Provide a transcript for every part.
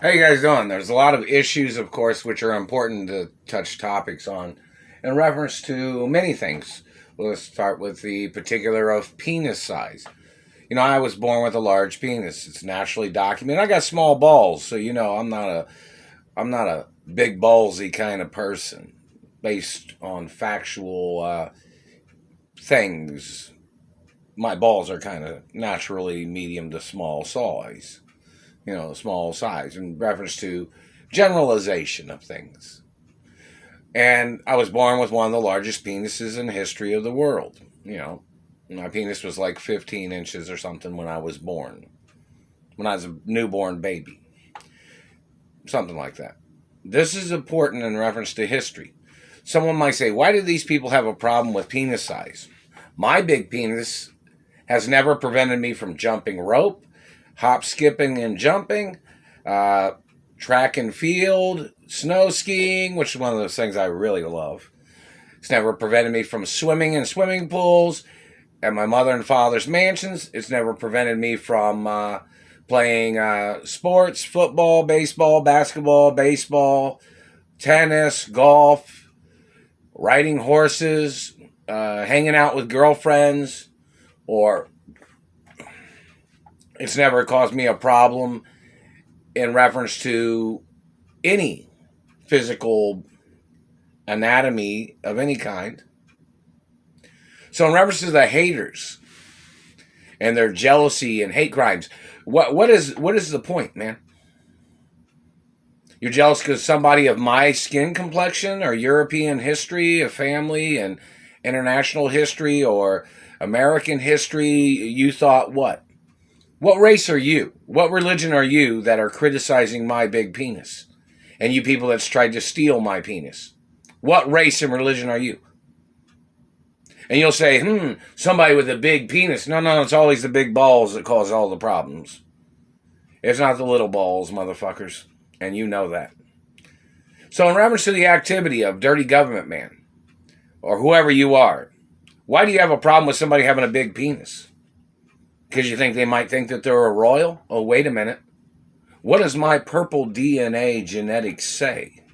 How you guys doing? There's a lot of issues, of course, which are important to touch topics on in reference to many things. Let's start with the particular of penis size. I was born with a large penis. It's naturally documented. I got small balls, so I'm not a big ballsy kind of person based on factual things. My balls are kind of naturally medium to small size. Small size in reference to generalization of things. And I was born with one of the largest penises in the history of the world. My penis was like 15 inches or something when I was born, when I was a newborn baby, something like that. This is important in reference to history. Someone might say, why do these people have a problem with penis size? My big penis has never prevented me from jumping rope, hop, skipping, and jumping, track and field, snow skiing, which is one of those things I really love. It's never prevented me from swimming in swimming pools at my mother and father's mansions. It's never prevented me from playing sports, football, baseball, basketball, baseball, tennis, golf, riding horses, hanging out with girlfriends, or it's never caused me a problem in reference to any physical anatomy of any kind. So in reference to the haters and their jealousy and hate crimes, what is the point, man? You're jealous because somebody of my skin complexion or European history, a family, and international history or American history, you thought what? What race are you? What religion are you that are criticizing my big penis? And you people that's tried to steal my penis. What race and religion are you? And you'll say, somebody with a big penis. No, it's always the big balls that cause all the problems. It's not the little balls, motherfuckers. And you know that. So in reference to the activity of dirty government man, or whoever you are, why do you have a problem with somebody having a big penis? Because you think they might think that they're a royal? Oh, wait a minute. What does my purple DNA genetics say?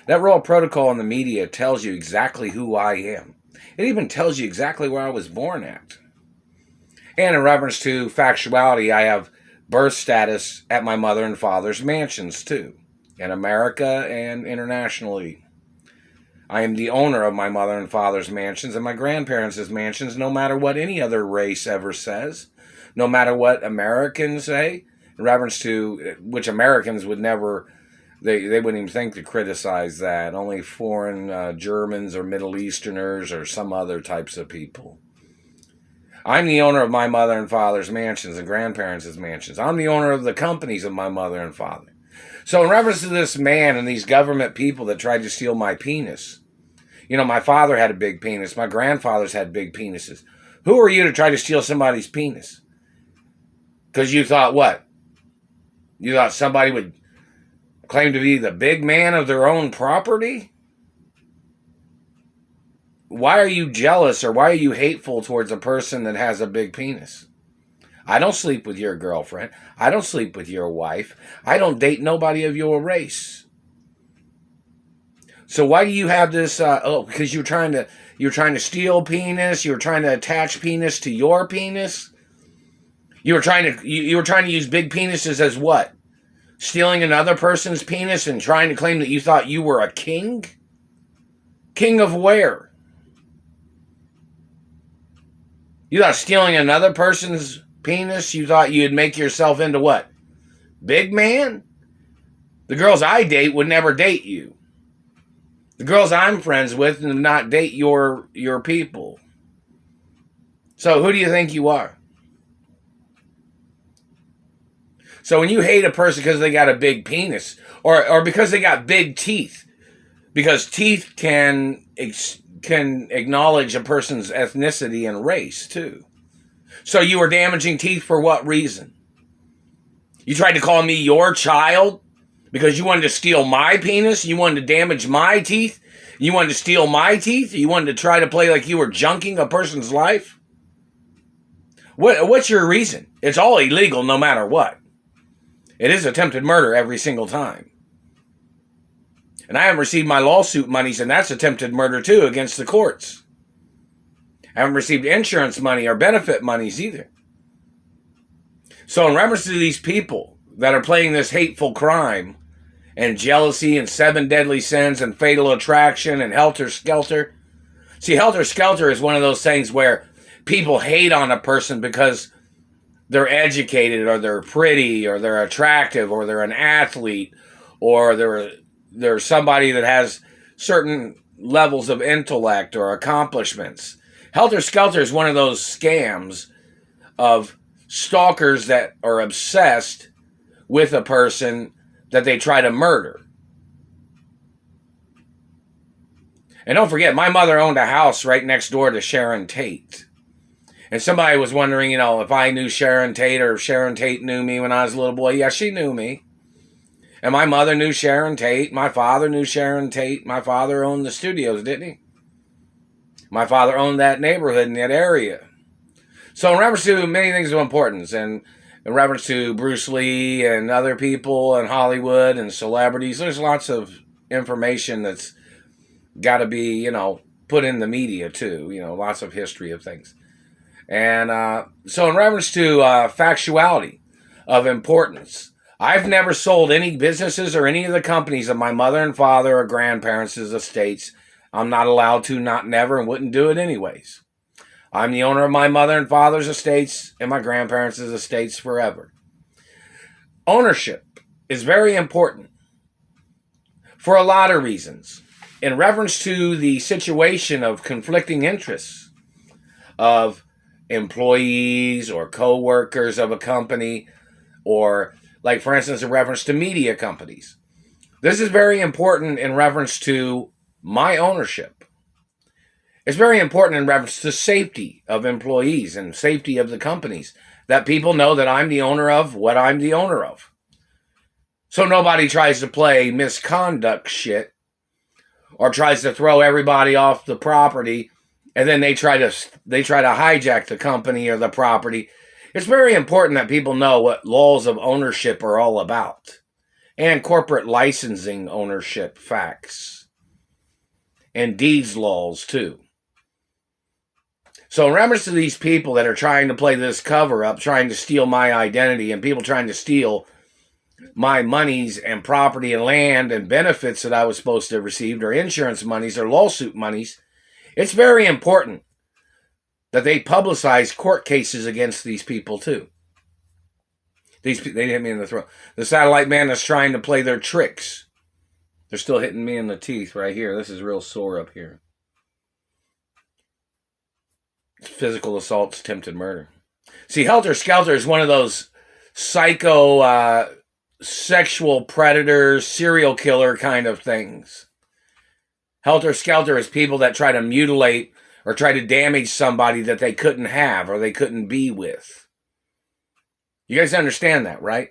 That royal protocol in the media tells you exactly who I am. It even tells you exactly where I was born at. And in reference to factuality, I have birth status at my mother and father's mansions too, in America and internationally. I am the owner of my mother and father's mansions and my grandparents' mansions, no matter what any other race ever says, no matter what Americans say, in reference to which Americans would never, they wouldn't even think to criticize that. Only foreign Germans or Middle Easterners or some other types of people. I'm the owner of my mother and father's mansions and grandparents' mansions. I'm the owner of the companies of my mother and father. So in reference to this man and these government people that tried to steal my penis, my father had a big penis. My grandfathers had big penises. Who are you to try to steal somebody's penis? Because you thought what? You thought somebody would claim to be the big man of their own property? Why are you jealous or why are you hateful towards a person that has a big penis? I don't sleep with your girlfriend. I don't sleep with your wife. I don't date nobody of your race. So why do you have this? Because you're trying to steal penis. You're trying to attach penis to your penis. You were trying to use big penises as what? Stealing another person's penis and trying to claim that you thought you were a king? King of where? You thought stealing another person's penis, you thought you'd make yourself into what? Big man? The girls I date would never date you. The girls I'm friends with do not date your people. So who do you think you are? So when you hate a person because they got a big penis, or because they got big teeth, because teeth can acknowledge a person's ethnicity and race too. So you were damaging teeth for what reason? You tried to call me your child because you wanted to steal my penis? You wanted to damage my teeth? You wanted to steal my teeth? You wanted to try to play like you were junking a person's life? What's your reason? It's all illegal no matter what. It is attempted murder every single time. And I haven't received my lawsuit monies, and that's attempted murder too against the courts. I haven't received insurance money or benefit monies either. So in reference to these people that are playing this hateful crime and jealousy and 7 deadly sins and fatal attraction and helter skelter. See, helter skelter is one of those things where people hate on a person because they're educated or they're pretty or they're attractive or they're an athlete or they're somebody that has certain levels of intellect or accomplishments. Helter skelter is one of those scams of stalkers that are obsessed with a person that they try to murder. And don't forget, my mother owned a house right next door to Sharon Tate. And somebody was wondering, if I knew Sharon Tate or if Sharon Tate knew me when I was a little boy. Yeah, she knew me. And my mother knew Sharon Tate. My father knew Sharon Tate. My father owned the studios, didn't he? My father owned that neighborhood in that area. So in reference to many things of importance, and in reference to Bruce Lee and other people in Hollywood and celebrities, there's lots of information that's got to be, put in the media too. Lots of history of things. And so in reference to factuality of importance, I've never sold any businesses or any of the companies of my mother and father or grandparents' estates. I'm not allowed to, not never, and wouldn't do it anyways. I'm the owner of my mother and father's estates and my grandparents' estates forever. Ownership is very important for a lot of reasons. In reference to the situation of conflicting interests of employees or co-workers of a company, or like, for instance, in reference to media companies. This is very important in reference to my ownership. It's very important in reference to safety of employees and safety of the companies, that people know that I'm the owner of what I'm the owner of. So nobody tries to play misconduct shit or tries to throw everybody off the property, and then they try to hijack the company or the property. It's very important that people know what laws of ownership are all about, and corporate licensing ownership facts, and deeds laws too. So in reference to these people that are trying to play this cover up, trying to steal my identity, and people trying to steal my monies and property and land and benefits that I was supposed to have received, or insurance monies or lawsuit monies, it's very important that they publicize court cases against these people too. They hit me in the throat. The satellite man is trying to play their tricks. They're still hitting me in the teeth right here. This is real sore up here. Physical assaults, attempted murder. See, helter skelter is one of those psycho, sexual predator, serial killer kind of things. Helter skelter is people that try to mutilate or try to damage somebody that they couldn't have or they couldn't be with. You guys understand that, right?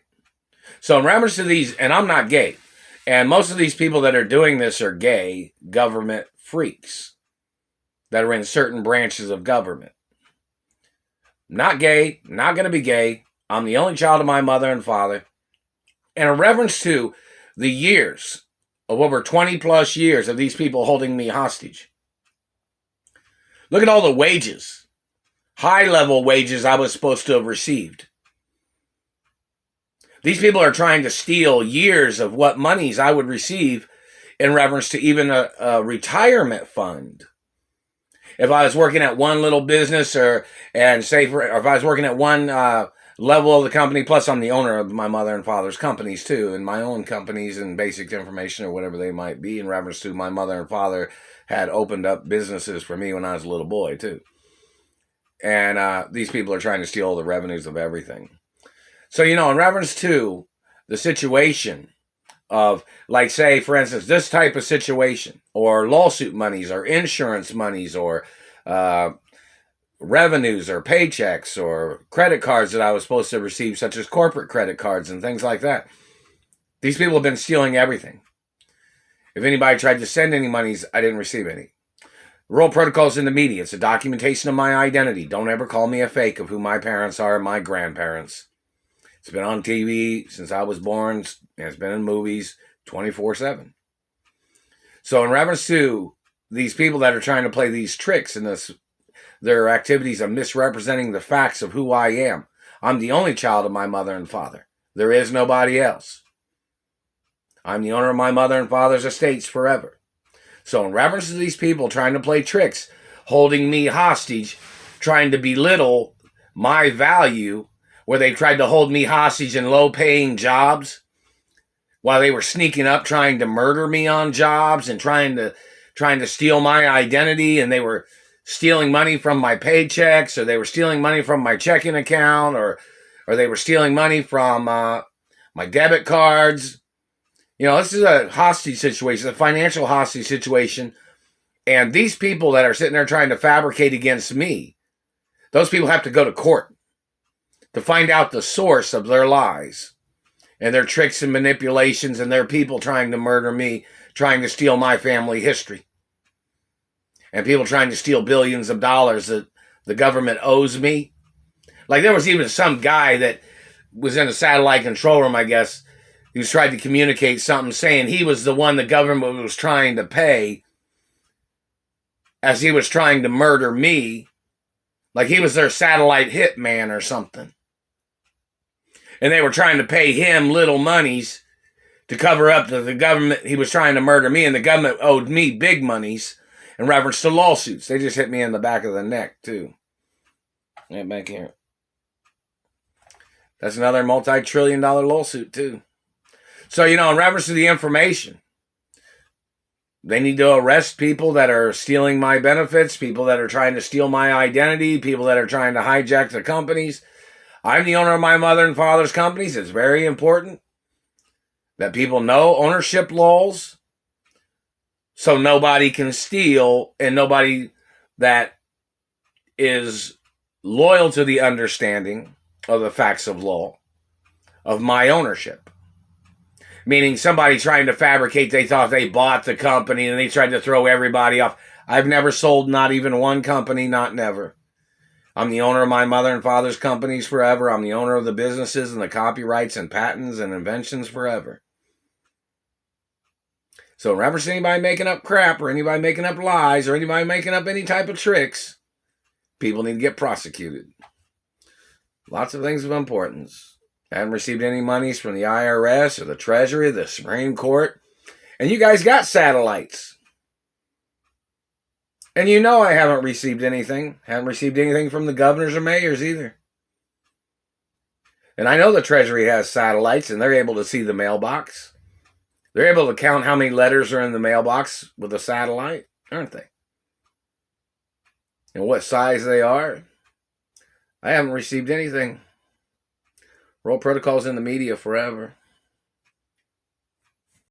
So in reference to these, and I'm not gay, and most of these people that are doing this are gay government freaks that are in certain branches of government. Not gay, not going to be gay. I'm the only child of my mother and father. And in reference to the years of over 20 plus years of these people holding me hostage, look at all the wages, high level wages I was supposed to have received. These people are trying to steal years of what monies I would receive in reference to even a retirement fund. If I was working at one little business or if I was working at one level of the company, plus I'm the owner of my mother and father's companies too, and my own companies and basic information or whatever they might be in reference to my mother and father had opened up businesses for me when I was a little boy too. And these people are trying to steal the revenues of everything. So, in reference to the situation of, like, say, for instance, this type of situation, or lawsuit monies, or insurance monies, or revenues, or paychecks, or credit cards that I was supposed to receive, such as corporate credit cards and things like that. These people have been stealing everything. If anybody tried to send any monies, I didn't receive any. Role protocols in the media. It's a documentation of my identity. Don't ever call me a fake of who my parents are and my grandparents. It's been on TV since I was born, and it's been in movies 24/7. So in reference to these people that are trying to play these tricks and their activities of misrepresenting the facts of who I am, I'm the only child of my mother and father. There is nobody else. I'm the owner of my mother and father's estates forever. So in reference to these people trying to play tricks, holding me hostage, trying to belittle my value, where they tried to hold me hostage in low-paying jobs, while they were sneaking up trying to murder me on jobs and trying to steal my identity, and they were stealing money from my paychecks, or they were stealing money from my checking account, or they were stealing money from my debit cards. This is a hostage situation, a financial hostage situation. And these people that are sitting there trying to fabricate against me, those people have to go to court to find out the source of their lies and their tricks and manipulations and their people trying to murder me, trying to steal my family history. And people trying to steal billions of dollars that the government owes me. Like there was even some guy that was in a satellite control room, I guess, who tried to communicate something saying he was the one the government was trying to pay as he was trying to murder me. Like he was their satellite hitman or something. And they were trying to pay him little monies to cover up the government. He was trying to murder me, and the government owed me big monies in reference to lawsuits. They just hit me in the back of the neck, too. Get back here. That's another multi-trillion-dollar lawsuit, too. So, in reference to the information, they need to arrest people that are stealing my benefits, people that are trying to steal my identity, people that are trying to hijack the companies. I'm the owner of my mother and father's companies. It's very important that people know ownership laws so nobody can steal, and nobody that is loyal to the understanding of the facts of law of my ownership. Meaning somebody trying to fabricate, they thought they bought the company and they tried to throw everybody off. I've never sold not even one company, not never. I'm the owner of my mother and father's companies forever. I'm the owner of the businesses and the copyrights and patents and inventions forever. So in reference to anybody making up crap or anybody making up lies or anybody making up any type of tricks, people need to get prosecuted. Lots of things of importance. I haven't received any monies from the IRS or the Treasury, the Supreme Court. And you guys got satellites. And I haven't received anything. Haven't received anything from the governors or mayors either. And I know the Treasury has satellites and they're able to see the mailbox. They're able to count how many letters are in the mailbox with a satellite, aren't they? And what size they are. I haven't received anything. Roll protocols in the media forever.